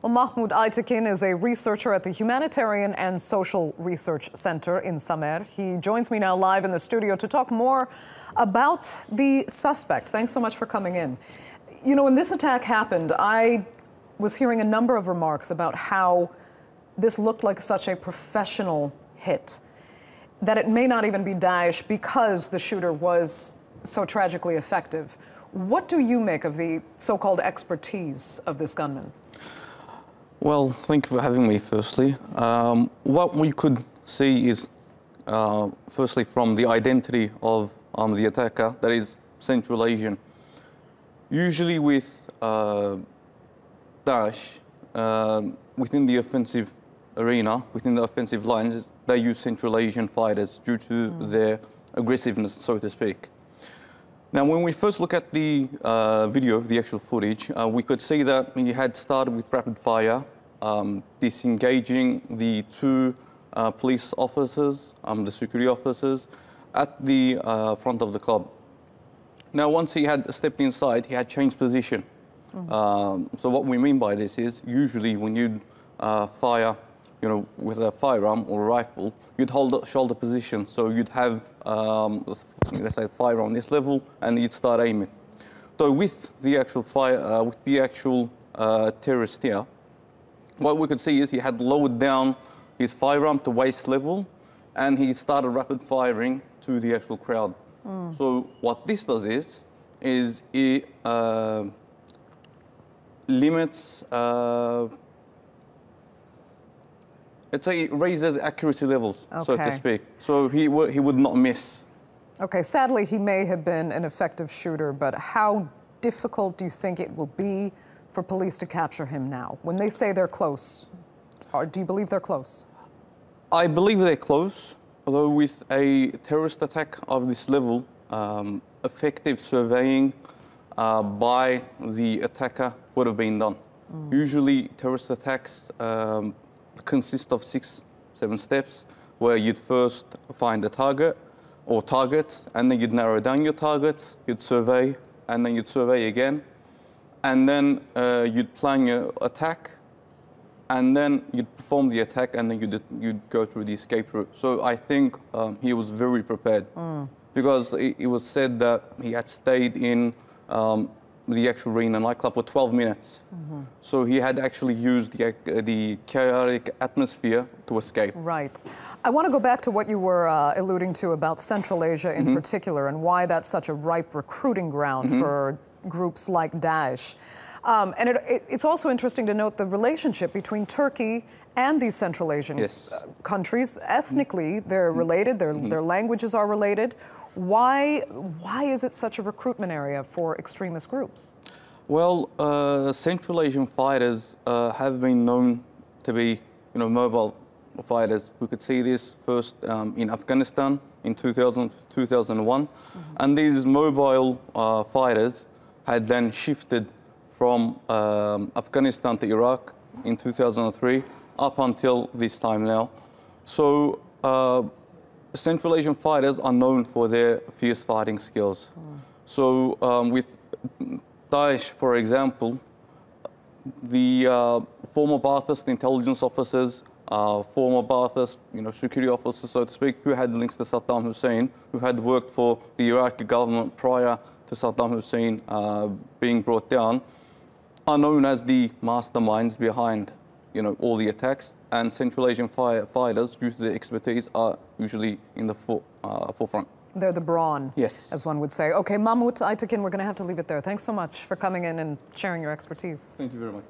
Well, Mahmut Aytekin is a researcher at the Humanitarian and Social Research Center, INSAMER. He joins me now live in the studio to talk more about the suspect. Thanks so much for coming in. You know, when this attack happened, I was hearing a number of remarks about how this looked like such a professional hit, that it may not even be Daesh because the shooter was so tragically effective. What do you make of the so-called expertise of this gunman? Well, thank you for having me, firstly. What we could see is, firstly, from the identity of the attacker, that is Central Asian. Usually with Daesh, within the offensive arena, within the offensive lines, they use Central Asian fighters due to their aggressiveness, so to speak. Now, when we first look at the video, the actual footage, we could see that he had started with rapid fire, disengaging the two police officers, the security officers, at the front of the club. Now, once he had stepped inside, he had changed position. So what we mean by this is, usually when you fire, you know, with a firearm or a rifle, you'd hold a shoulder position. So you'd have, let's say, fire on this level, and you'd start aiming. So with the actual fire, with the actual terrorist here, what we could see is he had lowered down his firearm to waist level, and he started rapid firing to the actual crowd. So what this does is it limits. I'd say it raises accuracy levels, so to speak. So he would not miss. Okay, sadly, he may have been an effective shooter, but how difficult do you think it will be for police to capture him now? When they say they're close, do you believe they're close? I believe they're close, although with a terrorist attack of this level, effective surveying by the attacker would have been done. Usually, terrorist attacks consist of 6-7 steps, where you'd first find a target or targets, and then you'd narrow down your targets, you'd survey, and then you'd survey again, and then you'd plan your attack, and then you'd perform the attack, and then you'd go through the escape route. So I think he was very prepared, because it was said that he had stayed in the actual Reina nightclub for 12 minutes. So he had actually used the chaotic atmosphere to escape. Right. I want to go back to what you were alluding to about Central Asia in particular, and why that's such a ripe recruiting ground for groups like Daesh. And it's also interesting to note the relationship between Turkey and these Central Asian countries. Ethnically, they're related, their languages are related. Why is it such a recruitment area for extremist groups? Well, Central Asian fighters have been known to be, you know, mobile fighters. We could see this first in Afghanistan in 2001, and these mobile fighters had then shifted from Afghanistan to Iraq in 2003 up until this time now. So Central Asian fighters are known for their fierce fighting skills. So with Daesh, for example, the former Ba'athist intelligence officers, former Ba'athist, security officers, so to speak, who had links to Saddam Hussein, who had worked for the Iraqi government prior to Saddam Hussein being brought down, are known as the masterminds behind, all the attacks. And Central Asian fighters, due to their expertise, are usually in the forefront. They're the brawn, yes, as one would say. Okay, Mahmut Aytekin, we're going to have to leave it there. Thanks so much for coming in and sharing your expertise. Thank you very much.